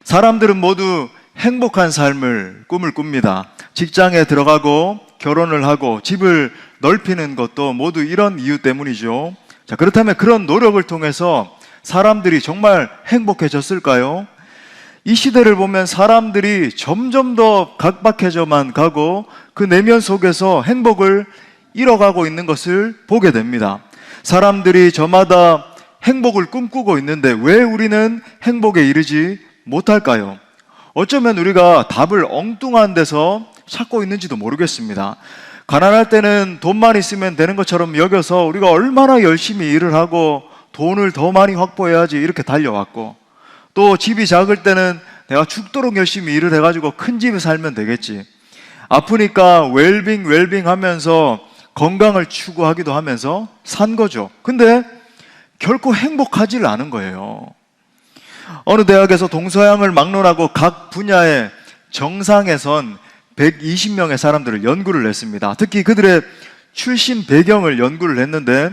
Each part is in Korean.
사람들은 모두 행복한 삶을 꿈을 꿉니다. 직장에 들어가고 결혼을 하고 집을 넓히는 것도 모두 이런 이유 때문이죠. 자, 그렇다면 그런 노력을 통해서 사람들이 정말 행복해졌을까요? 이 시대를 보면 사람들이 점점 더 각박해져만 가고 그 내면 속에서 행복을 잃어가고 있는 것을 보게 됩니다. 사람들이 저마다 행복을 꿈꾸고 있는데 왜 우리는 행복에 이르지 못할까요? 어쩌면 우리가 답을 엉뚱한 데서 찾고 있는지도 모르겠습니다. 가난할 때는 돈만 있으면 되는 것처럼 여겨서 우리가 얼마나 열심히 일을 하고 돈을 더 많이 확보해야지 이렇게 달려왔고, 또 집이 작을 때는 내가 죽도록 열심히 일을 해가지고 큰 집에 살면 되겠지. 아프니까 웰빙 하면서 건강을 추구하기도 하면서 산 거죠. 근데 결코 행복하지를 않은 거예요. 어느 대학에서 동서양을 막론하고 각 분야의 정상에선 120명의 사람들을 연구를 했습니다. 특히 그들의 출신 배경을 연구를 했는데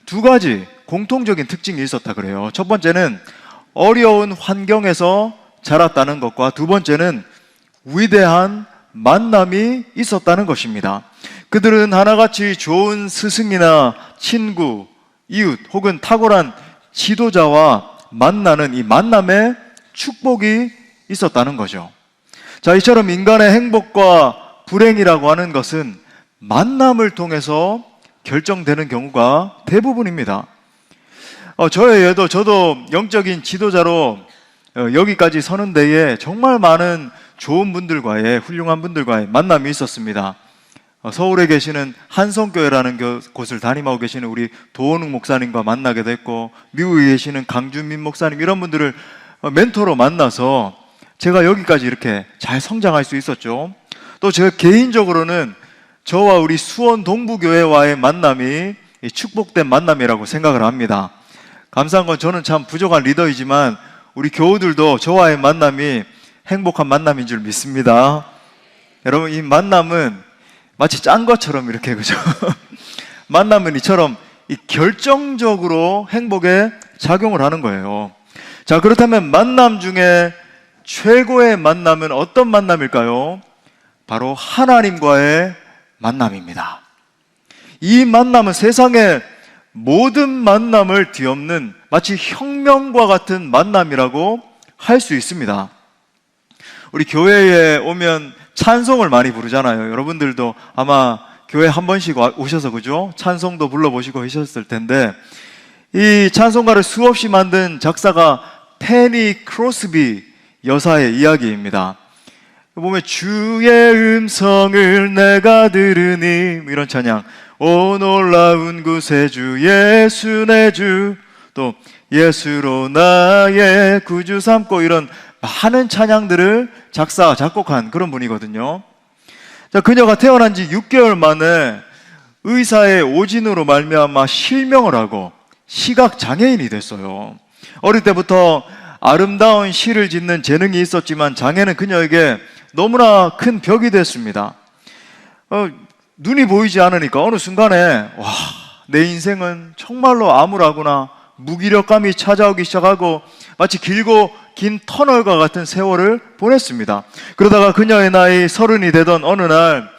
두 가지 공통적인 특징이 있었다 그래요. 첫 번째는 어려운 환경에서 자랐다는 것과 두 번째는 위대한 만남이 있었다는 것입니다. 그들은 하나같이 좋은 스승이나 친구, 이웃 혹은 탁월한 지도자와 만나는 이 만남의 축복이 있었다는 거죠. 자, 이처럼 인간의 행복과 불행이라고 하는 것은 만남을 통해서 결정되는 경우가 대부분입니다. 저도 영적인 지도자로 여기까지 서는 데에 정말 많은 좋은 분들과의, 훌륭한 분들과의 만남이 있었습니다. 서울에 계시는 한성교회라는 곳을 담임하고 계시는 우리 도원웅 목사님과 만나게 됐고, 미국에 계시는 강준민 목사님, 이런 분들을 멘토로 만나서 제가 여기까지 이렇게 잘 성장할 수 있었죠. 또 제가 개인적으로는 저와 우리 수원 동부교회와의 만남이 축복된 만남이라고 생각을 합니다. 감사한 건 저는 참 부족한 리더이지만 우리 교우들도 저와의 만남이 행복한 만남인 줄 믿습니다. 여러분, 이 만남은 마치 짠 것처럼 이렇게, 그죠? 만남은 이처럼 결정적으로 행복에 작용을 하는 거예요. 자, 그렇다면 만남 중에 최고의 만남은 어떤 만남일까요? 바로 하나님과의 만남입니다. 이 만남은 세상의 모든 만남을 뒤엎는 마치 혁명과 같은 만남이라고 할 수 있습니다. 우리 교회에 오면 찬송을 많이 부르잖아요. 여러분들도 아마 교회 한 번씩 오셔서, 그죠? 찬송도 불러보시고 하셨을 텐데, 이 찬송가를 수없이 만든 작사가 페니 크로스비 여사의 이야기입니다. 보면 주의 음성을 내가 들으니, 이런 찬양, 오 놀라운 구세주 예수 내 주, 또 예수로 나의 구주 삼고, 이런 많은 찬양들을 작곡한 그런 분이거든요. 자, 그녀가 태어난 지 6개월 만에 의사의 오진으로 말미암아 실명을 하고 시각장애인이 됐어요. 어릴 때부터 아름다운 시를 짓는 재능이 있었지만 장애는 그녀에게 너무나 큰 벽이 됐습니다. 눈이 보이지 않으니까 어느 순간에 내 인생은 정말로 암울하구나, 무기력감이 찾아오기 시작하고 마치 길고 긴 터널과 같은 세월을 보냈습니다. 그러다가 그녀의 나이 30이 되던 어느 날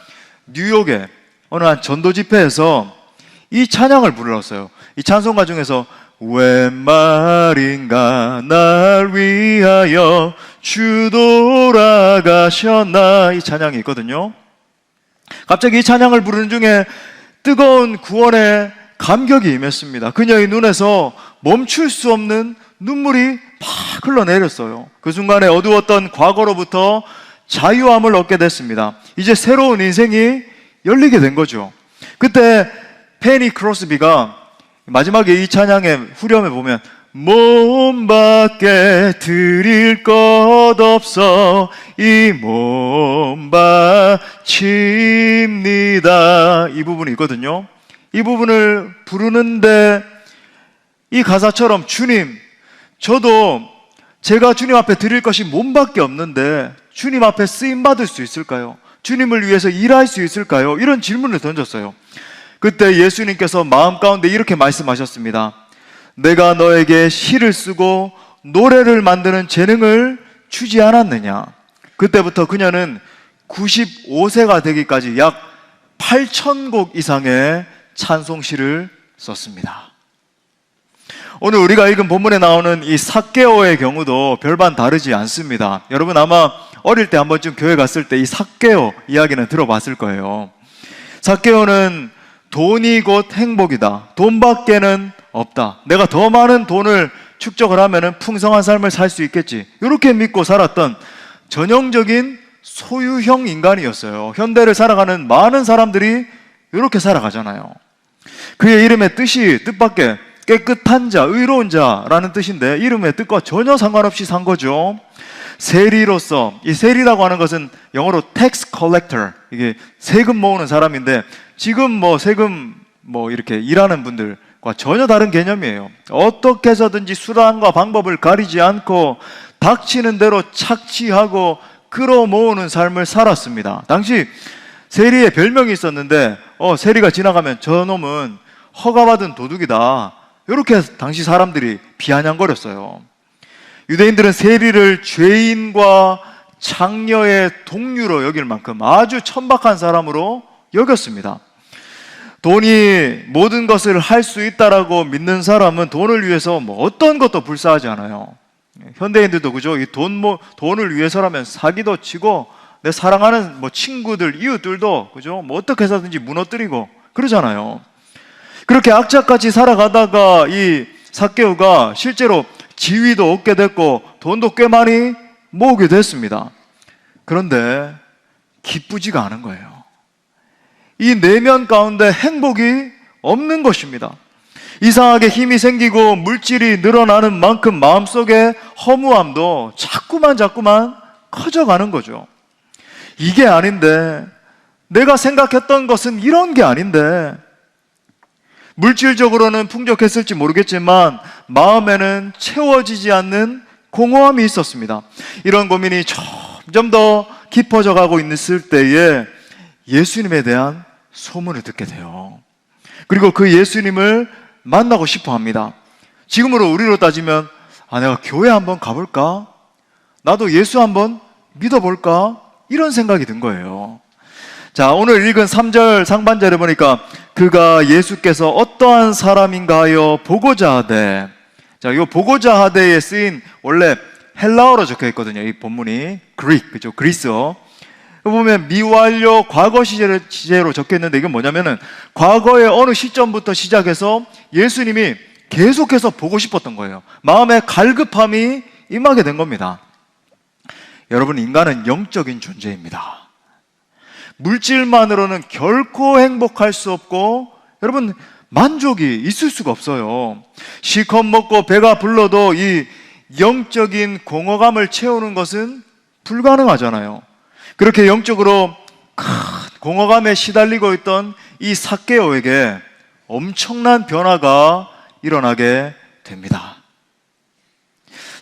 뉴욕의 어느 한 전도 집회에서 이 찬양을 불렀어요. 이 찬송가 중에서 웬 말인가 날 위하여 주 돌아가셨나, 이 찬양이 있거든요. 갑자기 이 찬양을 부르는 중에 뜨거운 구원의 감격이 임했습니다. 그녀의 눈에서 멈출 수 없는 눈물이 팍 흘러내렸어요. 그 순간에 어두웠던 과거로부터 자유함을 얻게 됐습니다. 이제 새로운 인생이 열리게 된 거죠. 그때 페니 크로스비가 마지막에 이 찬양의 후렴에 보면 몸 밖에 드릴 것 없어 이 몸 바칩니다, 이 부분이 있거든요. 이 부분을 부르는데 이 가사처럼 주님, 저도 제가 주님 앞에 드릴 것이 몸밖에 없는데 주님 앞에 쓰임받을 수 있을까요? 주님을 위해서 일할 수 있을까요? 이런 질문을 던졌어요. 그때 예수님께서 마음 가운데 이렇게 말씀하셨습니다. 내가 너에게 시를 쓰고 노래를 만드는 재능을 주지 않았느냐? 그때부터 그녀는 95세가 되기까지 약 8,000곡 이상의 찬송시를 썼습니다. 오늘 우리가 읽은 본문에 나오는 이 삭개오의 경우도 별반 다르지 않습니다. 여러분 아마 어릴 때 한 번쯤 교회 갔을 때 이 삭개오 이야기는 들어봤을 거예요. 삭개오는 돈이 곧 행복이다. 돈밖에는 없다. 내가 더 많은 돈을 축적을 하면 풍성한 삶을 살 수 있겠지. 이렇게 믿고 살았던 전형적인 소유형 인간이었어요. 현대를 살아가는 많은 사람들이 이렇게 살아가잖아요. 그의 이름의 뜻밖에 깨끗한 자, 의로운 자라는 뜻인데 이름의 뜻과 전혀 상관없이 산 거죠. 세리로서, 이 세리라고 하는 것은 영어로 tax collector, 이게 세금 모으는 사람인데 지금 세금 이렇게 일하는 분들과 전혀 다른 개념이에요. 어떻게 해서든지 수단과 방법을 가리지 않고 닥치는 대로 착취하고 끌어모으는 삶을 살았습니다. 당시 세리의 별명이 있었는데 세리가 지나가면 저놈은 허가받은 도둑이다, 이렇게 당시 사람들이 비아냥거렸어요. 유대인들은 세리를 죄인과 장녀의 동류로 여길 만큼 아주 천박한 사람으로 여겼습니다. 돈이 모든 것을 할 수 있다라고 믿는 사람은 돈을 위해서 어떤 것도 불사하지 않아요. 현대인들도 그죠? 이 돈을 위해서라면 사기도 치고 내 사랑하는 친구들, 이웃들도 그죠? 어떻게 해서든지 무너뜨리고 그러잖아요. 그렇게 악착같이 살아가다가 이 삭개오가 실제로 지위도 얻게 됐고 돈도 꽤 많이 모으게 됐습니다. 그런데 기쁘지가 않은 거예요. 이 내면 가운데 행복이 없는 것입니다. 이상하게 힘이 생기고 물질이 늘어나는 만큼 마음속에 허무함도 자꾸만 커져가는 거죠. 이게 아닌데, 내가 생각했던 것은 이런 게 아닌데, 물질적으로는 풍족했을지 모르겠지만 마음에는 채워지지 않는 공허함이 있었습니다. 이런 고민이 점점 더 깊어져 가고 있을 때에 예수님에 대한 소문을 듣게 돼요. 그리고 그 예수님을 만나고 싶어 합니다. 지금으로 우리로 따지면 내가 교회 한번 가볼까? 나도 예수 한번 믿어볼까? 이런 생각이 든 거예요. 자, 오늘 읽은 3절 상반절에 보니까 그가 예수께서 어떠한 사람인가 하여 보고자 하되, 자, 이 보고자 하되에 쓰인 원래 헬라어로 적혀 있거든요. 이 본문이 그죠? 그리스어. 보면 미완료 과거 시제로 적혀 있는데 이건 뭐냐면은 과거의 어느 시점부터 시작해서 예수님이 계속해서 보고 싶었던 거예요. 마음에 갈급함이 임하게 된 겁니다. 여러분, 인간은 영적인 존재입니다. 물질만으로는 결코 행복할 수 없고, 여러분, 만족이 있을 수가 없어요. 실컷 먹고 배가 불러도 이 영적인 공허감을 채우는 것은 불가능하잖아요. 그렇게 영적으로 큰 공허감에 시달리고 있던 이 삭개오에게 엄청난 변화가 일어나게 됩니다.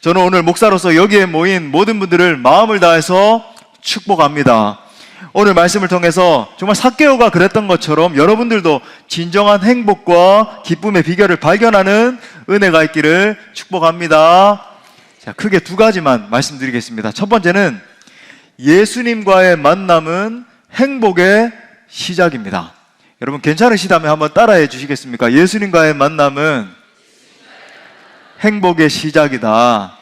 저는 오늘 목사로서 여기에 모인 모든 분들을 마음을 다해서 축복합니다. 오늘 말씀을 통해서 정말 삭개오가 그랬던 것처럼 여러분들도 진정한 행복과 기쁨의 비결을 발견하는 은혜가 있기를 축복합니다. 자, 크게 두 가지만 말씀드리겠습니다. 첫 번째는 예수님과의 만남은 행복의 시작입니다. 여러분 괜찮으시다면 한번 따라해 주시겠습니까? 예수님과의 만남은 행복의 시작이다.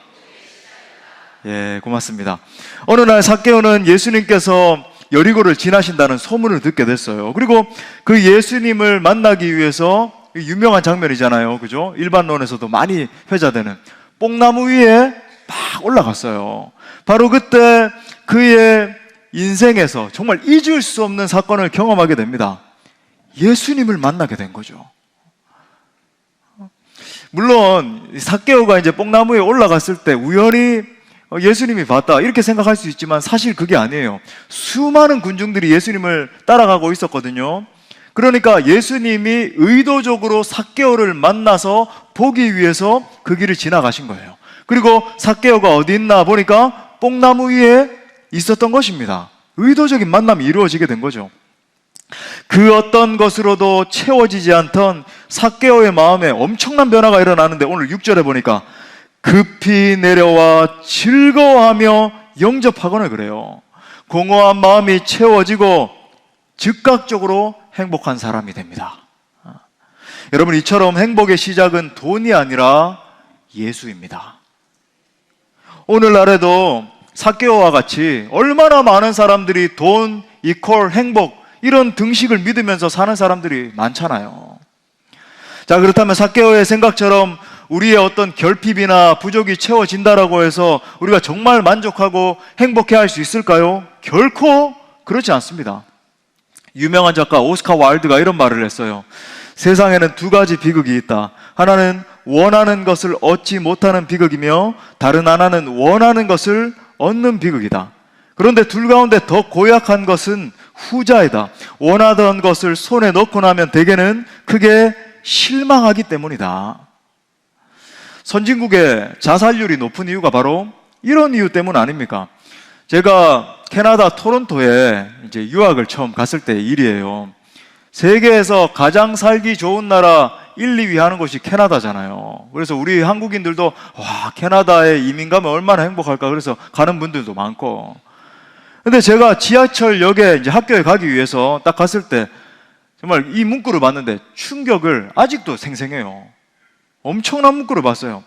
예, 고맙습니다. 어느 날 삭개오는 예수님께서 여리고를 지나신다는 소문을 듣게 됐어요. 그리고 그 예수님을 만나기 위해서 유명한 장면이잖아요. 그죠? 일반론에서도 많이 회자되는 뽕나무 위에 막 올라갔어요. 바로 그때 그의 인생에서 정말 잊을 수 없는 사건을 경험하게 됩니다. 예수님을 만나게 된 거죠. 물론 삭개오가 이제 뽕나무에 올라갔을 때 우연히 예수님이 봤다 이렇게 생각할 수 있지만 사실 그게 아니에요. 수많은 군중들이 예수님을 따라가고 있었거든요. 그러니까 예수님이 의도적으로 삭개오를 만나서 보기 위해서 그 길을 지나가신 거예요. 그리고 삭개오가 어디 있나 보니까 뽕나무 위에 있었던 것입니다. 의도적인 만남이 이루어지게 된 거죠. 그 어떤 것으로도 채워지지 않던 삭개오의 마음에 엄청난 변화가 일어나는데 오늘 6절에 보니까 급히 내려와 즐거워하며 영접하거나 그래요. 공허한 마음이 채워지고 즉각적으로 행복한 사람이 됩니다. 여러분, 이처럼 행복의 시작은 돈이 아니라 예수입니다. 오늘날에도 삭개오와 같이 얼마나 많은 사람들이 돈 이퀄 행복 이런 등식을 믿으면서 사는 사람들이 많잖아요. 자, 그렇다면 삭개오의 생각처럼 우리의 어떤 결핍이나 부족이 채워진다라고 해서 우리가 정말 만족하고 행복해 할 수 있을까요? 결코 그렇지 않습니다. 유명한 작가 오스카 와일드가 이런 말을 했어요. 세상에는 두 가지 비극이 있다. 하나는 원하는 것을 얻지 못하는 비극이며 다른 하나는 원하는 것을 얻는 비극이다. 그런데 둘 가운데 더 고약한 것은 후자이다. 원하던 것을 손에 넣고 나면 대개는 크게 실망하기 때문이다. 선진국의 자살률이 높은 이유가 바로 이런 이유 때문 아닙니까? 제가 캐나다 토론토에 이제 유학을 처음 갔을 때의 일이에요. 세계에서 가장 살기 좋은 나라 1, 2위 하는 곳이 캐나다잖아요. 그래서 우리 한국인들도 와, 캐나다에 이민 가면 얼마나 행복할까 그래서 가는 분들도 많고. 근데 제가 지하철역에 이제 학교에 가기 위해서 딱 갔을 때 정말 이 문구를 봤는데 충격을 아직도 생생해요. 엄청난 문구를 봤어요.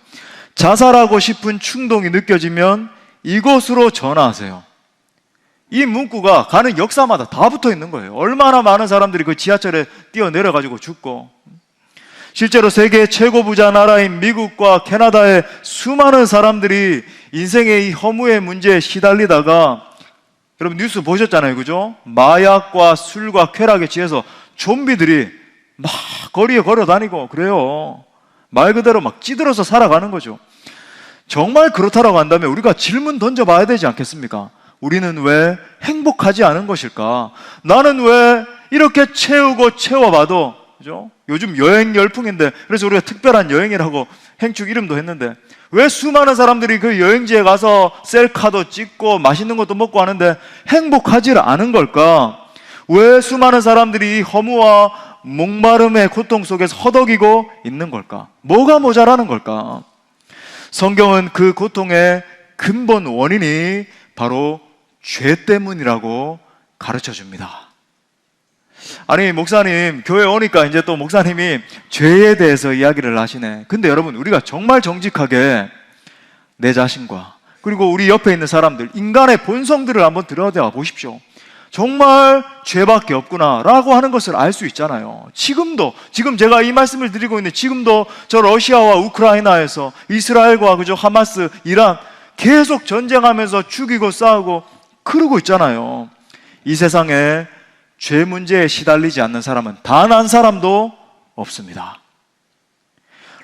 자살하고 싶은 충동이 느껴지면 이곳으로 전화하세요. 이 문구가 가는 역사마다 다 붙어 있는 거예요. 얼마나 많은 사람들이 그 지하철에 뛰어내려가지고 죽고. 실제로 세계 최고 부자 나라인 미국과 캐나다의 수많은 사람들이 인생의 이 허무의 문제에 시달리다가 여러분 뉴스 보셨잖아요, 그죠? 마약과 술과 쾌락에 취해서 좀비들이 막 거리에 걸어다니고 그래요. 말 그대로 막 찌들어서 살아가는 거죠. 정말 그렇다라고 한다면 우리가 질문 던져봐야 되지 않겠습니까? 우리는 왜 행복하지 않은 것일까? 나는 왜 이렇게 채우고 채워봐도, 그죠? 요즘 여행 열풍인데, 그래서 우리가 특별한 여행이라고 행축 이름도 했는데, 왜 수많은 사람들이 그 여행지에 가서 셀카도 찍고 맛있는 것도 먹고 하는데 행복하지 않은 걸까? 왜 수많은 사람들이 이 허무와 목마름의 고통 속에서 허덕이고 있는 걸까? 뭐가 모자라는 걸까? 성경은 그 고통의 근본 원인이 바로 죄 때문이라고 가르쳐 줍니다. 아니, 목사님, 교회 오니까 이제 또 목사님이 죄에 대해서 이야기를 하시네. 근데 여러분, 우리가 정말 정직하게 내 자신과 그리고 우리 옆에 있는 사람들, 인간의 본성들을 한번 들여다 보십시오. 정말 죄밖에 없구나 라고 하는 것을 알 수 있잖아요. 지금 제가 이 말씀을 드리고 있는데 지금도 저 러시아와 우크라이나에서 이스라엘과 그저 하마스, 이란 계속 전쟁하면서 죽이고 싸우고 그러고 있잖아요. 이 세상에 죄 문제에 시달리지 않는 사람은 단 한 사람도 없습니다.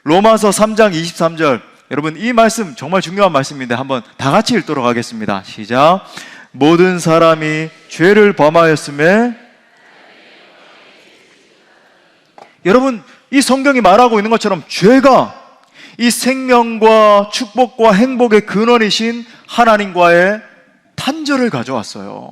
로마서 3장 23절, 여러분 이 말씀 정말 중요한 말씀인데 한번 다 같이 읽도록 하겠습니다. 시작. 모든 사람이 죄를 범하였음에, 여러분 이 성경이 말하고 있는 것처럼 죄가 이 생명과 축복과 행복의 근원이신 하나님과의 단절을 가져왔어요.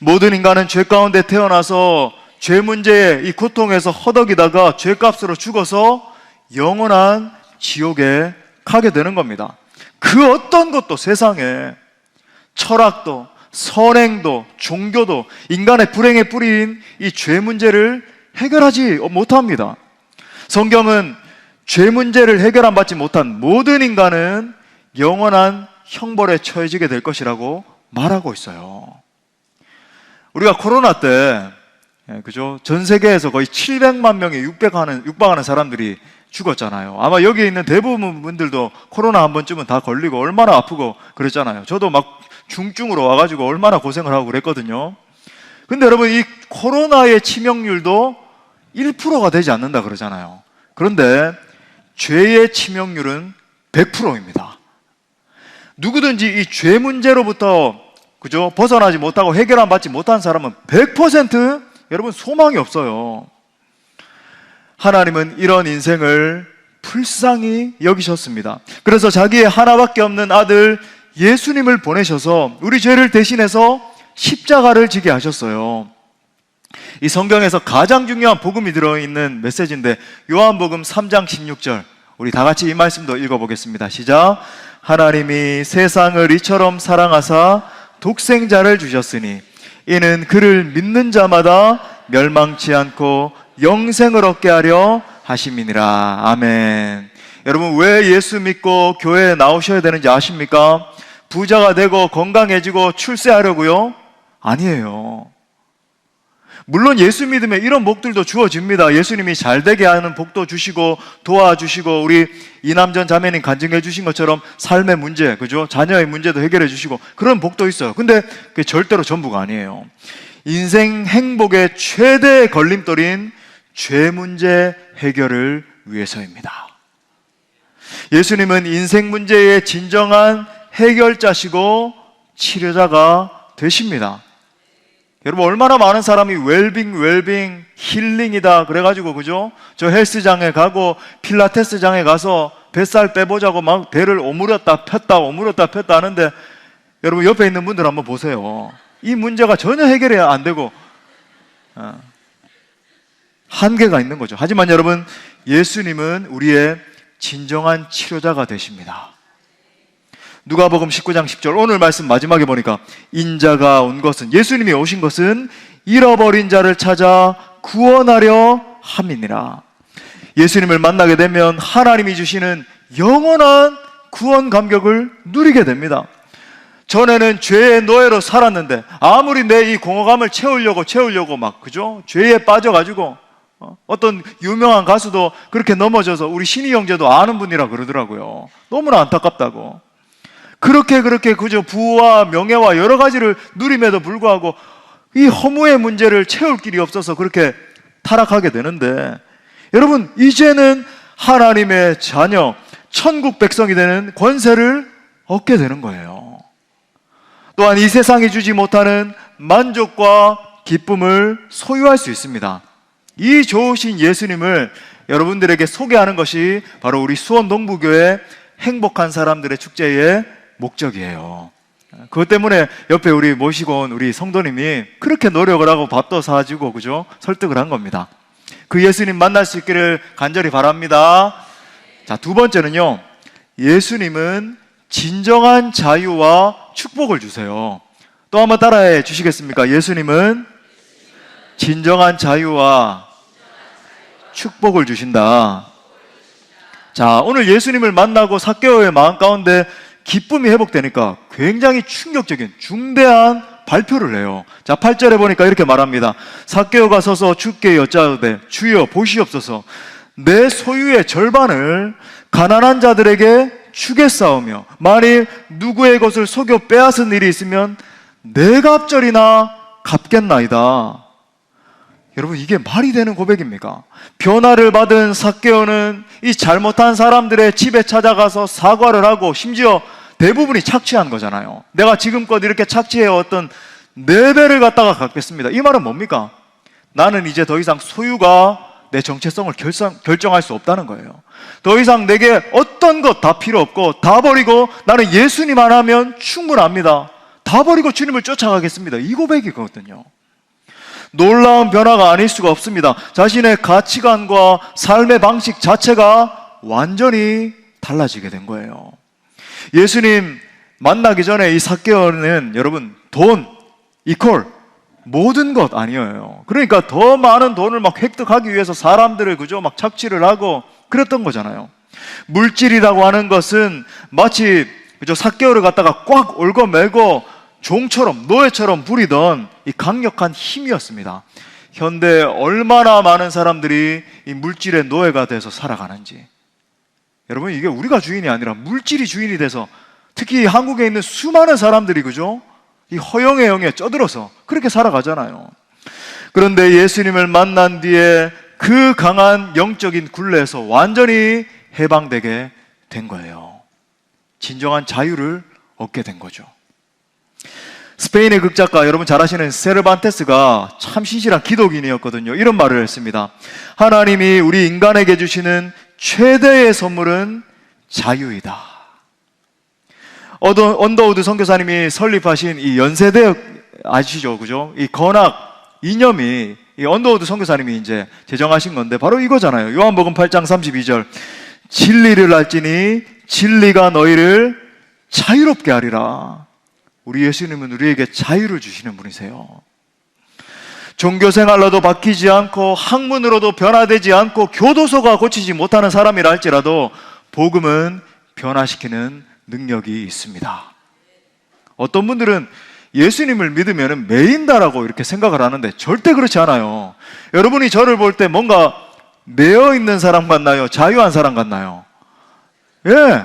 모든 인간은 죄 가운데 태어나서 죄 문제의 이 고통에서 허덕이다가 죄값으로 죽어서 영원한 지옥에 가게 되는 겁니다. 그 어떤 것도 세상에 철학도 선행도 종교도 인간의 불행의 뿌리인 이 죄 문제를 해결하지 못합니다. 성경은 죄 문제를 해결안 받지 못한 모든 인간은 영원한 형벌에 처해지게 될 것이라고 말하고 있어요. 우리가 코로나 때, 그죠? 전 세계에서 거의 700만 명에 육박하는 사람들이 죽었잖아요. 아마 여기 있는 대부분 분들도 코로나 한 번쯤은 다 걸리고 얼마나 아프고 그랬잖아요. 저도 막 중증으로 와가지고 얼마나 고생을 하고 그랬거든요. 근데 여러분, 이 코로나의 치명률도 1%가 되지 않는다 그러잖아요. 그런데 죄의 치명률은 100%입니다. 누구든지 이 죄 문제로부터, 그죠? 벗어나지 못하고 해결 안 받지 못한 사람은 100% 여러분 소망이 없어요. 하나님은 이런 인생을 불쌍히 여기셨습니다. 그래서 자기의 하나밖에 없는 아들 예수님을 보내셔서 우리 죄를 대신해서 십자가를 지게 하셨어요. 이 성경에서 가장 중요한 복음이 들어있는 메시지인데 요한복음 3장 16절 우리 다 같이 이 말씀도 읽어보겠습니다. 시작. 하나님이 세상을 이처럼 사랑하사 독생자를 주셨으니 이는 그를 믿는 자마다 멸망치 않고 영생을 얻게 하려 하심이니라. 아멘. 여러분, 왜 예수 믿고 교회에 나오셔야 되는지 아십니까? 부자가 되고 건강해지고 출세하려고요? 아니에요. 물론 예수 믿으면 이런 복들도 주어집니다. 예수님이 잘 되게 하는 복도 주시고 도와주시고, 우리 이남전 자매님 간증해 주신 것처럼 삶의 문제, 그죠? 자녀의 문제도 해결해 주시고 그런 복도 있어요. 근데 그게 절대로 전부가 아니에요. 인생 행복의 최대 걸림돌인 죄 문제 해결을 위해서입니다. 예수님은 인생 문제의 진정한 해결자시고 치료자가 되십니다. 여러분, 얼마나 많은 사람이 웰빙, 힐링이다 그래가지고, 그죠? 저 헬스장에 가고 필라테스장에 가서 뱃살 빼보자고 막 배를 오므렸다 폈다 하는데, 여러분 옆에 있는 분들 한번 보세요. 이 문제가 전혀 해결이 안 되고 한계가 있는 거죠. 하지만 여러분, 예수님은 우리의 진정한 치료자가 되십니다. 누가복음 19장 10절, 오늘 말씀 마지막에 보니까 인자가 온 것은, 예수님이 오신 것은 잃어버린 자를 찾아 구원하려 함이니라. 예수님을 만나게 되면 하나님이 주시는 영원한 구원 감격을 누리게 됩니다. 전에는 죄의 노예로 살았는데 아무리 내 이 공허감을 채우려고 막, 그죠? 죄에 빠져가지고, 어떤 유명한 가수도 그렇게 넘어져서 우리 신희 형제도 아는 분이라 그러더라고요. 너무나 안타깝다고. 그렇게 그저 부와 명예와 여러 가지를 누림에도 불구하고 이 허무의 문제를 채울 길이 없어서 그렇게 타락하게 되는데, 여러분, 이제는 하나님의 자녀, 천국 백성이 되는 권세를 얻게 되는 거예요. 또한 이 세상이 주지 못하는 만족과 기쁨을 소유할 수 있습니다. 이 좋으신 예수님을 여러분들에게 소개하는 것이 바로 우리 수원동부교회 행복한 사람들의 축제의 목적이에요. 그것 때문에 옆에 우리 모시고 온 우리 성도님이 그렇게 노력을 하고 밥도 사주고, 그죠? 설득을 한 겁니다. 그 예수님 만날 수 있기를 간절히 바랍니다. 자, 두 번째는요, 예수님은 진정한 자유와 축복을 주세요. 또 한번 따라해 주시겠습니까? 예수님은 진정한 자유와 축복을 주신다. 자, 오늘 예수님을 만나고 삭개오의 마음 가운데 기쁨이 회복되니까 굉장히 충격적인 중대한 발표를 해요. 자, 8절에 보니까 이렇게 말합니다. 삭개오가 서서 주께 여짜오되 주여 보시옵소서, 내 소유의 절반을 가난한 자들에게 주겠사오며 만일 누구의 것을 속여 빼앗은 일이 있으면 내 갑절이나 갚겠나이다. 여러분, 이게 말이 되는 고백입니까? 변화를 받은 삭개오는 이 잘못한 사람들의 집에 찾아가서 사과를 하고 심지어 대부분이 착취한 거잖아요. 내가 지금껏 이렇게 착취해왔던 4배를 갖다가 갚겠습니다. 이 말은 뭡니까? 나는 이제 더 이상 소유가 내 정체성을 결정할 수 없다는 거예요. 더 이상 내게 어떤 것 다 필요 없고 다 버리고 나는 예수님만 하면 충분합니다. 다 버리고 주님을 쫓아가겠습니다. 이 고백이거든요. 놀라운 변화가 아닐 수가 없습니다. 자신의 가치관과 삶의 방식 자체가 완전히 달라지게 된 거예요. 예수님 만나기 전에 이 삭개오는 여러분, 돈 이퀄 모든 것 아니에요. 그러니까 더 많은 돈을 막 획득하기 위해서 사람들을, 그죠? 막 착취를 하고 그랬던 거잖아요. 물질이라고 하는 것은 마치, 그죠? 삭개오를 갖다가 꽉 얽어매고 종처럼 노예처럼 부리던 이 강력한 힘이었습니다. 현대 얼마나 많은 사람들이 이 물질의 노예가 돼서 살아가는지. 여러분, 이게 우리가 주인이 아니라 물질이 주인이 돼서, 특히 한국에 있는 수많은 사람들이, 그죠? 이 허영의 영에 쩌들어서 그렇게 살아가잖아요. 그런데 예수님을 만난 뒤에 그 강한 영적인 굴레에서 완전히 해방되게 된 거예요. 진정한 자유를 얻게 된 거죠. 스페인의 극작가, 여러분 잘 아시는 세르반테스가 참 신실한 기독인이었거든요. 이런 말을 했습니다. 하나님이 우리 인간에게 주시는 최대의 선물은 자유이다. 언더우드 선교사님이 설립하신 이 연세대학 아시죠? 그죠? 이 건학 이념이 이 언더우드 선교사님이 이제 제정하신 건데 바로 이거잖아요. 요한복음 8장 32절. 진리를 알지니 진리가 너희를 자유롭게 하리라. 우리 예수님은 우리에게 자유를 주시는 분이세요. 종교생활로도 바뀌지 않고 학문으로도 변화되지 않고 교도소가 고치지 못하는 사람이라 할지라도 복음은 변화시키는 능력이 있습니다. 어떤 분들은 예수님을 믿으면 매인다라고 이렇게 생각을 하는데 절대 그렇지 않아요. 여러분이 저를 볼 때 뭔가 매여 있는 사람 같나요? 자유한 사람 같나요? 예.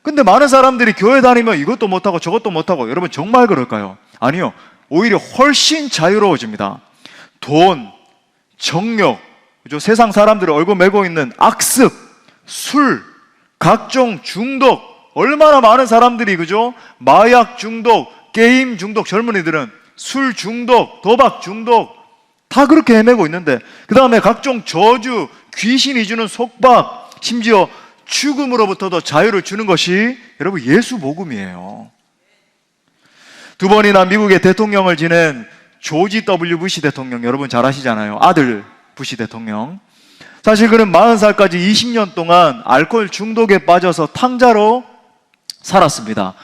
근데 많은 사람들이 교회 다니면 이것도 못하고 저것도 못하고, 여러분 정말 그럴까요? 아니요. 오히려 훨씬 자유로워집니다. 돈, 정력, 그죠? 세상 사람들이 얼굴 메고 있는 악습, 술, 각종 중독, 얼마나 많은 사람들이, 그죠? 마약 중독, 게임 중독, 젊은이들은 술 중독, 도박 중독, 다 그렇게 헤매고 있는데, 그 다음에 각종 저주, 귀신이 주는 속박, 심지어 죽음으로부터도 자유를 주는 것이 여러분 예수 복음이에요. 2번이나 미국의 대통령을 지낸 조지 W. 부시 대통령, 여러분 잘 아시잖아요. 아들 부시 대통령. 사실 그는 40살까지 20년 동안 알코올 중독에 빠져서 탕자로 살았습니다.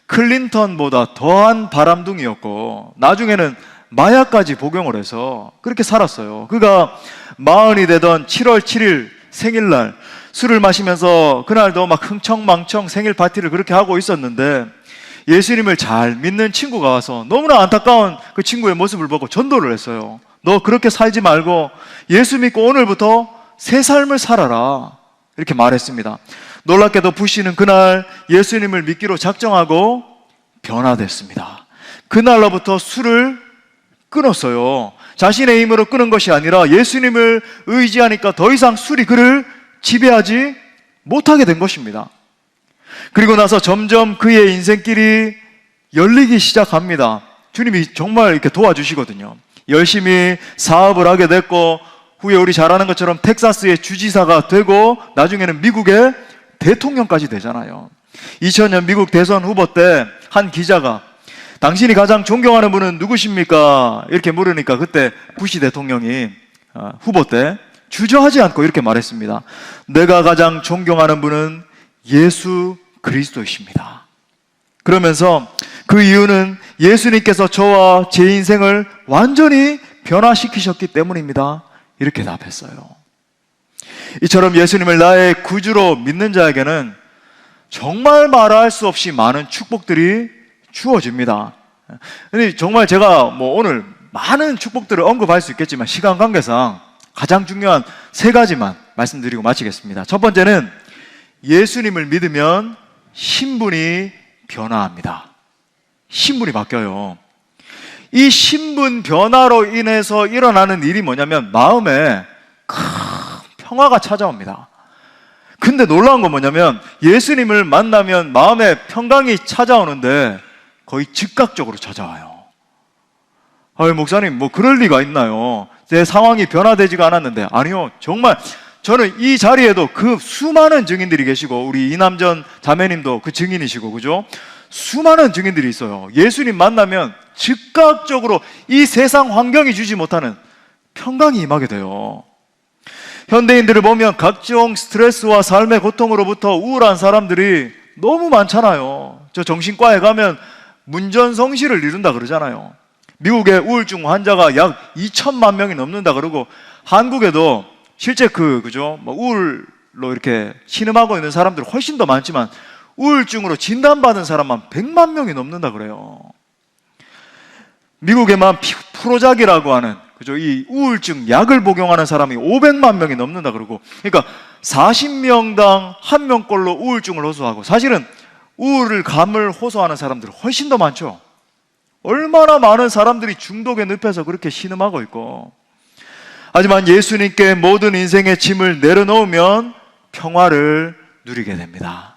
클린턴보다 더한 바람둥이였고 나중에는 마약까지 복용을 해서 그렇게 살았어요. 그가 40이 되던 7월 7일 생일날 술을 마시면서 그날도 막 흥청망청 생일 파티를 그렇게 하고 있었는데, 예수님을 잘 믿는 친구가 와서 너무나 안타까운 그 친구의 모습을 보고 전도를 했어요. 너 그렇게 살지 말고 예수 믿고 오늘부터 새 삶을 살아라, 이렇게 말했습니다. 놀랍게도 부시는 그날 예수님을 믿기로 작정하고 변화됐습니다. 그날로부터 술을 끊었어요. 자신의 힘으로 끊은 것이 아니라 예수님을 의지하니까 더 이상 술이 그를 지배하지 못하게 된 것입니다. 그리고 나서 점점 그의 인생길이 열리기 시작합니다. 주님이 정말 이렇게 도와주시거든요. 열심히 사업을 하게 됐고, 후에 우리 잘 아는 것처럼 텍사스의 주지사가 되고 나중에는 미국의 대통령까지 되잖아요. 2000년 미국 대선 후보 때 한 기자가 당신이 가장 존경하는 분은 누구십니까? 이렇게 물으니까 그때 부시 대통령이 후보 때 주저하지 않고 이렇게 말했습니다. 내가 가장 존경하는 분은 예수 그리스도이십니다. 그러면서 그 이유는 예수님께서 저와 제 인생을 완전히 변화시키셨기 때문입니다, 이렇게 답했어요. 이처럼 예수님을 나의 구주로 믿는 자에게는 정말 말할 수 없이 많은 축복들이 주어집니다. 근데 정말 제가 오늘 많은 축복들을 언급할 수 있겠지만 시간 관계상 가장 중요한 3가지만 말씀드리고 마치겠습니다. 첫 번째는 예수님을 믿으면 신분이 변화합니다. 신분이 바뀌어요. 이 신분 변화로 인해서 일어나는 일이 뭐냐면 마음에 큰 평화가 찾아옵니다. 근데 놀라운 건 뭐냐면 예수님을 만나면 마음에 평강이 찾아오는데 거의 즉각적으로 찾아와요. 목사님 그럴 리가 있나요? 제 상황이 변화되지가 않았는데. 아니요, 정말 저는 이 자리에도 그 수많은 증인들이 계시고 우리 이남전 자매님도 그 증인이시고, 그죠? 수많은 증인들이 있어요. 예수님 만나면 즉각적으로 이 세상 환경이 주지 못하는 평강이 임하게 돼요. 현대인들을 보면 각종 스트레스와 삶의 고통으로부터 우울한 사람들이 너무 많잖아요. 저 정신과에 가면 문전성시를 이룬다 그러잖아요. 미국의 우울증 환자가 약 2천만 명이 넘는다 그러고, 한국에도 실제 그죠? 우울로 이렇게 신음하고 있는 사람들은 훨씬 더 많지만 우울증으로 진단받은 사람만 100만 명이 넘는다 그래요. 미국에만 프로작이라고 하는, 그죠? 이 우울증 약을 복용하는 사람이 500만 명이 넘는다 그러고, 그러니까 40명당 1명꼴로 우울증을 호소하고, 사실은 우울감을 호소하는 사람들은 훨씬 더 많죠. 얼마나 많은 사람들이 중독의 늪에서 그렇게 신음하고 있고, 하지만 예수님께 모든 인생의 짐을 내려놓으면 평화를 누리게 됩니다.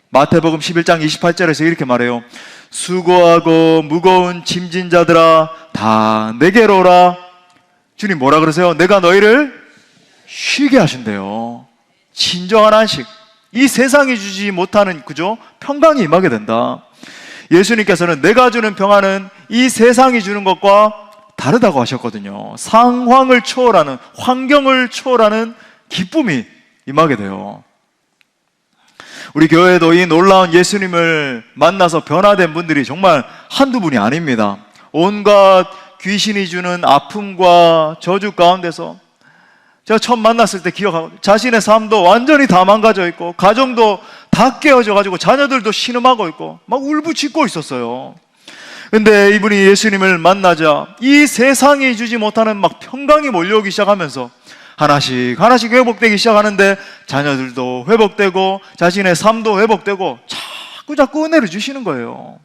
마태복음 11장 28절에서 이렇게 말해요. 수고하고 무거운 짐진 자들아 다 내게로 오라. 주님 뭐라 그러세요? 내가 너희를 쉬게 하신대요. 진정한 안식, 이 세상이 주지 못하는, 그죠? 평강이 임하게 된다. 예수님께서는 내가 주는 평안은 이 세상이 주는 것과 다르다고 하셨거든요. 상황을 초월하는, 환경을 초월하는 기쁨이 임하게 돼요. 우리 교회도 이 놀라운 예수님을 만나서 변화된 분들이 정말 한두 분이 아닙니다. 온갖 귀신이 주는 아픔과 저주 가운데서 제가 처음 만났을 때 기억하고, 자신의 삶도 완전히 다 망가져 있고 가정도 다 깨어져 가지고 자녀들도 신음하고 있고 막 울부짖고 있었어요. 근데 이분이 예수님을 만나자 이 세상이 주지 못하는 막 평강이 몰려오기 시작하면서 하나씩 하나씩 회복되기 시작하는데, 자녀들도 회복되고 자신의 삶도 회복되고 자꾸 은혜를 주시는 거예요.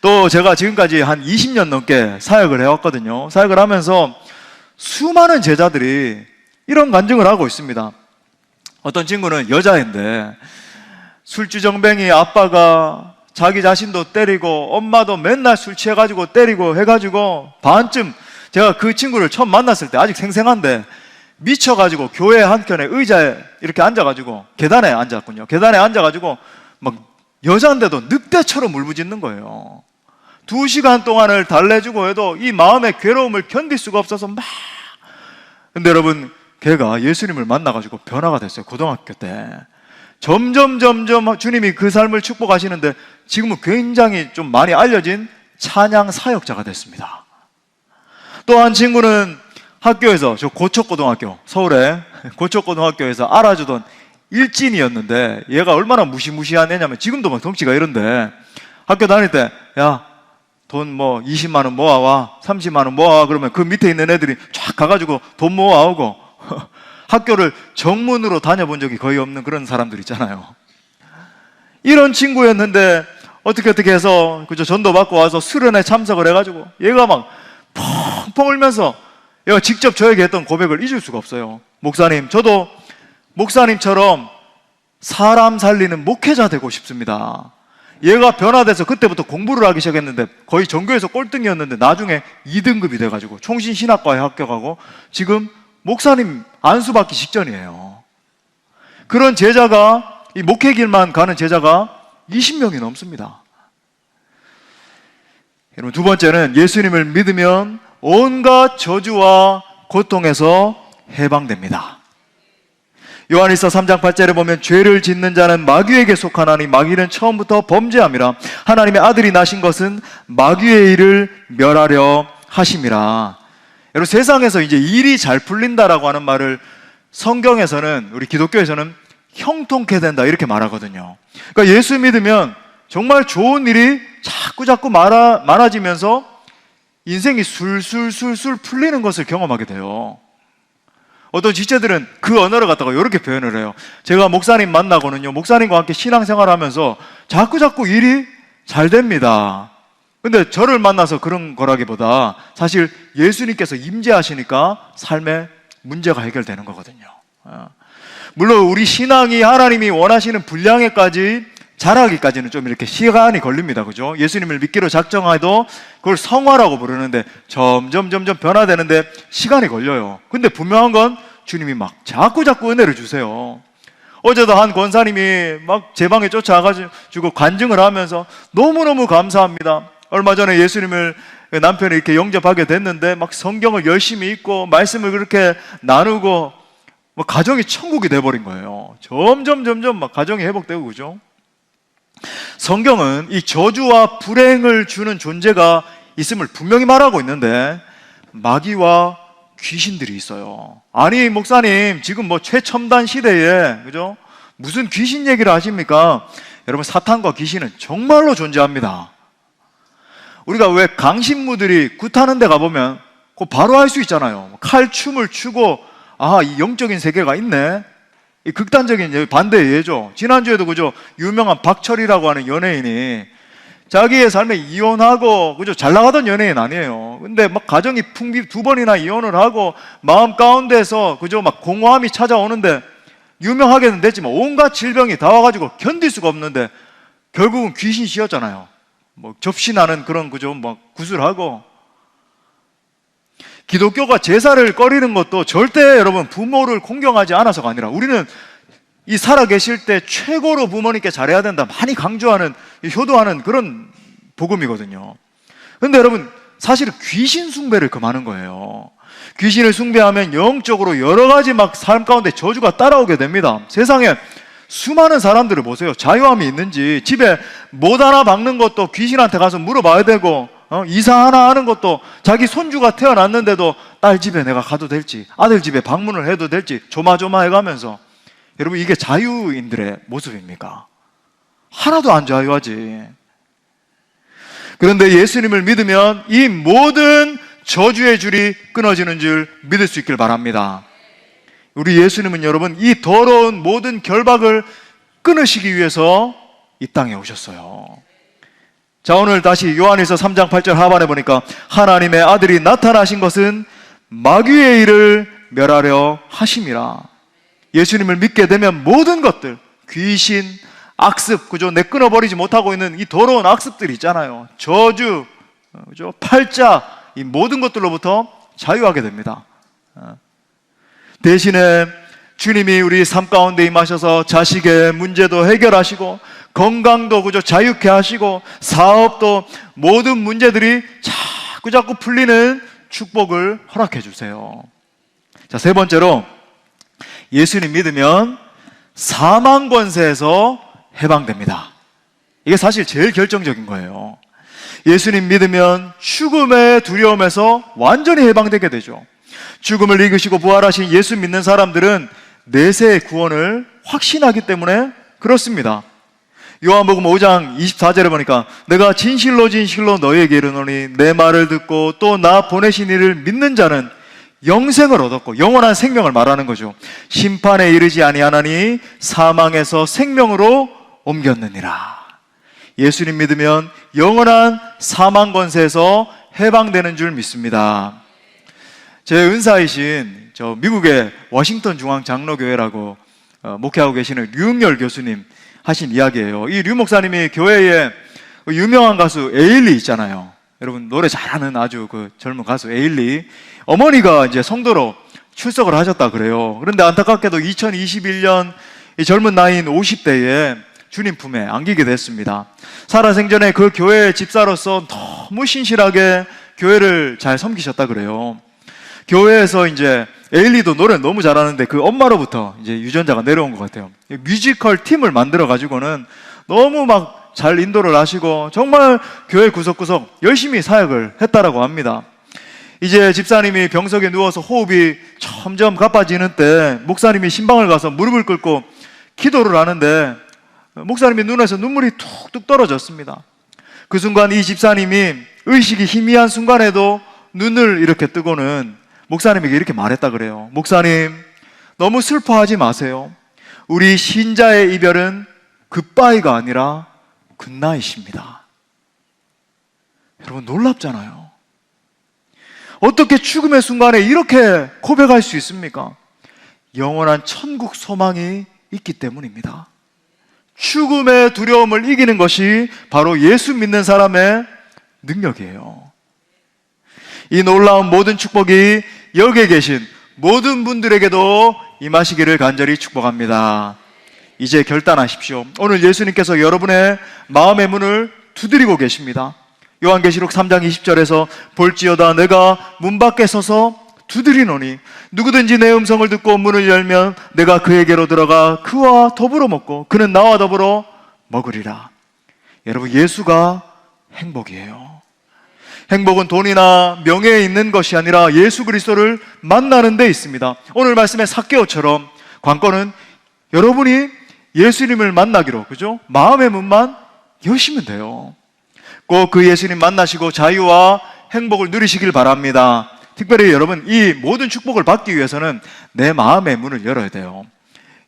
또 제가 지금까지 한 20년 넘게 사역을 해왔거든요. 사역을 하면서 수많은 제자들이 이런 간증을 하고 있습니다. 어떤 친구는 여자인데 술주정뱅이 아빠가 자기 자신도 때리고 엄마도 맨날 술 취해가지고 때리고 해가지고 반쯤, 제가 그 친구를 처음 만났을 때 아직 생생한데 미쳐가지고 교회 한켠에 의자에 이렇게 앉아가지고, 계단에 앉았군요. 계단에 앉아가지고 막 여자인데도 늑대처럼 울부짖는 거예요. 2시간 동안을 달래주고 해도 이 마음의 괴로움을 견딜 수가 없어서 막. 근데 여러분, 걔가 예수님을 만나가지고 변화가 됐어요. 고등학교 때. 점점 주님이 그 삶을 축복하시는데 지금은 굉장히 좀 많이 알려진 찬양 사역자가 됐습니다. 또 한 친구는 학교에서, 저 고척고등학교, 서울의 고척고등학교에서 알아주던 일진이었는데, 얘가 얼마나 무시무시한 애냐면 지금도 막 덩치가 이런데 학교 다닐 때 야, 돈 뭐 20만 원 모아와, 30만 원 모아와 그러면 그 밑에 있는 애들이 쫙 가가지고 돈 모아오고 학교를 정문으로 다녀본 적이 거의 없는 그런 사람들 있잖아요. 이런 친구였는데 어떻게 해서 그저 전도 받고 와서 수련회 참석을 해가지고 얘가 막 펑펑 울면서 얘가 직접 저에게 했던 고백을 잊을 수가 없어요. 목사님, 저도 목사님처럼 사람 살리는 목회자 되고 싶습니다. 얘가 변화돼서 그때부터 공부를 하기 시작했는데 거의 전교에서 꼴등이었는데 나중에 2등급이 돼가지고 총신신학과에 합격하고 지금 목사님 안수받기 직전이에요. 그런 제자가, 이 목회길만 가는 제자가 20명이 넘습니다. 여러분, 두 번째는 예수님을 믿으면 온갖 저주와 고통에서 해방됩니다. 요한일서 3장 8절에 보면 죄를 짓는 자는 마귀에게 속하나니 마귀는 처음부터 범죄함이라. 하나님의 아들이 나신 것은 마귀의 일을 멸하려 하심이라. 여러분, 세상에서 이제 일이 잘 풀린다라고 하는 말을 성경에서는, 우리 기독교에서는 형통케 된다 이렇게 말하거든요. 그러니까 예수 믿으면 정말 좋은 일이 자꾸 많아지면서 인생이 술술술술 풀리는 것을 경험하게 돼요. 어떤 지체들은 그 언어를 갖다가 이렇게 표현을 해요. 제가 목사님 만나고는요, 목사님과 함께 신앙생활을 하면서 자꾸 일이 잘 됩니다. 근데 저를 만나서 그런 거라기보다 사실 예수님께서 임재하시니까 삶의 문제가 해결되는 거거든요. 물론 우리 신앙이 하나님이 원하시는 분량에까지 자라기까지는 좀 이렇게 시간이 걸립니다. 그죠? 예수님을 믿기로 작정해도 그걸 성화라고 부르는데 점점 변화되는데 시간이 걸려요. 근데 분명한 건 주님이 막 자꾸 은혜를 주세요. 어제도 한 권사님이 막 제 방에 쫓아와가지고 간증을 하면서 너무너무 감사합니다. 얼마 전에 예수님을 남편이 이렇게 영접하게 됐는데 막 성경을 열심히 읽고 말씀을 그렇게 나누고 뭐 가정이 천국이 돼버린 거예요. 점점 막 가정이 회복되고, 그죠? 성경은 이 저주와 불행을 주는 존재가 있음을 분명히 말하고 있는데 마귀와 귀신들이 있어요. 아니 목사님, 지금 뭐 최첨단 시대에, 그죠? 무슨 귀신 얘기를 하십니까? 여러분, 사탄과 귀신은 정말로 존재합니다. 우리가 왜 강신무들이 굿하는 데 가보면 그거 바로 할 수 있잖아요. 칼춤을 추고, 이 영적인 세계가 있네. 이 극단적인 반대의 예죠. 지난주에도 그죠, 유명한 박철이라고 하는 연예인이 자기의 삶에 이혼하고, 그죠, 잘 나가던 연예인 아니에요. 근데 막 가정이 풍비 2번이나 이혼을 하고 마음 가운데서, 그죠, 막 공허함이 찾아오는데 유명하게는 됐지만 온갖 질병이 다 와가지고 견딜 수가 없는데 결국은 귀신 씌었잖아요. 뭐 접신하는 그런, 그죠, 막 구슬하고. 기독교가 제사를 꺼리는 것도 절대 여러분 부모를 공경하지 않아서가 아니라 우리는 이 살아계실 때 최고로 부모님께 잘해야 된다 많이 강조하는, 효도하는 그런 복음이거든요. 그런데 여러분, 사실은 귀신 숭배를 금하는 거예요. 귀신을 숭배하면 영적으로 여러 가지 막 삶 가운데 저주가 따라오게 됩니다. 세상에 수많은 사람들을 보세요. 자유함이 있는지 집에 못 하나 박는 것도 귀신한테 가서 물어봐야 되고, 이사 하나 하는 것도 자기 손주가 태어났는데도 딸 집에 내가 가도 될지, 아들 집에 방문을 해도 될지 조마조마해가면서, 여러분, 이게 자유인들의 모습입니까? 하나도 안 자유하지. 그런데 예수님을 믿으면 이 모든 저주의 줄이 끊어지는 줄 믿을 수 있길 바랍니다. 우리 예수님은 여러분 이 더러운 모든 결박을 끊으시기 위해서 이 땅에 오셨어요. 자, 오늘 다시 요한일서 3장 8절 하반에 보니까 하나님의 아들이 나타나신 것은 마귀의 일을 멸하려 하심이라. 예수님을 믿게 되면 모든 것들, 귀신, 악습, 그죠? 내 끊어버리지 못하고 있는 이 더러운 악습들이 있잖아요. 저주, 그죠? 팔자, 이 모든 것들로부터 자유하게 됩니다. 대신에 주님이 우리 삶 가운데 임하셔서 자식의 문제도 해결하시고, 건강도 그저 자유케 하시고, 사업도 모든 문제들이 자꾸 풀리는 축복을 허락해 주세요. 자, 세 번째로 예수님 믿으면 사망 권세에서 해방됩니다. 이게 사실 제일 결정적인 거예요. 예수님 믿으면 죽음의 두려움에서 완전히 해방되게 되죠. 죽음을 이기시고 부활하신 예수 믿는 사람들은 내세의 구원을 확신하기 때문에 그렇습니다. 요한복음 5장 24절에 보니까 내가 진실로 진실로 너희에게 이르노니 내 말을 듣고 또 나 보내신 이를 믿는 자는 영생을 얻었고, 영원한 생명을 말하는 거죠. 심판에 이르지 아니하나니 사망에서 생명으로 옮겼느니라. 예수님 믿으면 영원한 사망 권세에서 해방되는 줄 믿습니다. 제 은사이신 저 미국의 워싱턴 중앙 장로교회라고 목회하고 계시는 류응열 교수님 하신 이야기예요. 이 류 목사님이 교회에 유명한 가수 에일리 있잖아요. 여러분 노래 잘하는 아주 그 젊은 가수 에일리 어머니가 이제 성도로 출석을 하셨다 그래요. 그런데 안타깝게도 2021년 이 젊은 나이인 50대에 주님 품에 안기게 됐습니다. 살아생전에 그 교회의 집사로서 너무 신실하게 교회를 잘 섬기셨다 그래요. 교회에서 이제 에일리도 노래 너무 잘하는데 그 엄마로부터 이제 유전자가 내려온 것 같아요. 뮤지컬 팀을 만들어 가지고는 너무 막 잘 인도를 하시고 정말 교회 구석구석 열심히 사역을 했다라고 합니다. 이제 집사님이 병석에 누워서 호흡이 점점 가빠지는 때 목사님이 신방을 가서 무릎을 꿇고 기도를 하는데 목사님의 눈에서 눈물이 툭툭 떨어졌습니다. 그 순간 이 집사님이 의식이 희미한 순간에도 눈을 이렇게 뜨고는 목사님에게 이렇게 말했다 그래요. 목사님, 너무 슬퍼하지 마세요. 우리 신자의 이별은 굿바이가 아니라 굿나잇입니다. 여러분 놀랍잖아요. 어떻게 죽음의 순간에 이렇게 고백할 수 있습니까? 영원한 천국 소망이 있기 때문입니다. 죽음의 두려움을 이기는 것이 바로 예수 믿는 사람의 능력이에요. 이 놀라운 모든 축복이 여기에 계신 모든 분들에게도 임하시기를 간절히 축복합니다. 이제 결단하십시오. 오늘 예수님께서 여러분의 마음의 문을 두드리고 계십니다. 요한계시록 3장 20절에서 볼지어다 내가 문 밖에 서서 두드리노니 누구든지 내 음성을 듣고 문을 열면 내가 그에게로 들어가 그와 더불어 먹고 그는 나와 더불어 먹으리라. 여러분 예수가 행복이에요. 행복은 돈이나 명예에 있는 것이 아니라 예수 그리스도를 만나는 데 있습니다. 오늘 말씀의 삭개오처럼 관건은 여러분이 예수님을 만나기로, 그죠? 마음의 문만 여시면 돼요. 꼭 그 예수님 만나시고 자유와 행복을 누리시길 바랍니다. 특별히 여러분 이 모든 축복을 받기 위해서는 내 마음의 문을 열어야 돼요.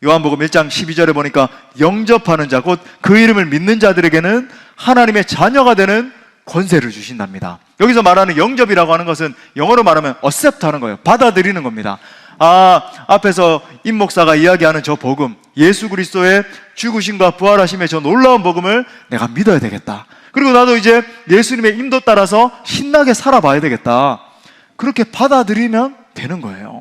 요한복음 1장 12절에 보니까 영접하는 자, 곧 그 이름을 믿는 자들에게는 하나님의 자녀가 되는 권세를 주신답니다. 여기서 말하는 영접이라고 하는 것은 영어로 말하면 accept 하는 거예요. 받아들이는 겁니다. 앞에서 임 목사가 이야기하는 저 복음, 예수 그리스도의 죽으심과 부활하심의 저 놀라운 복음을 내가 믿어야 되겠다. 그리고 나도 이제 예수님의 인도 따라서 신나게 살아봐야 되겠다. 그렇게 받아들이면 되는 거예요.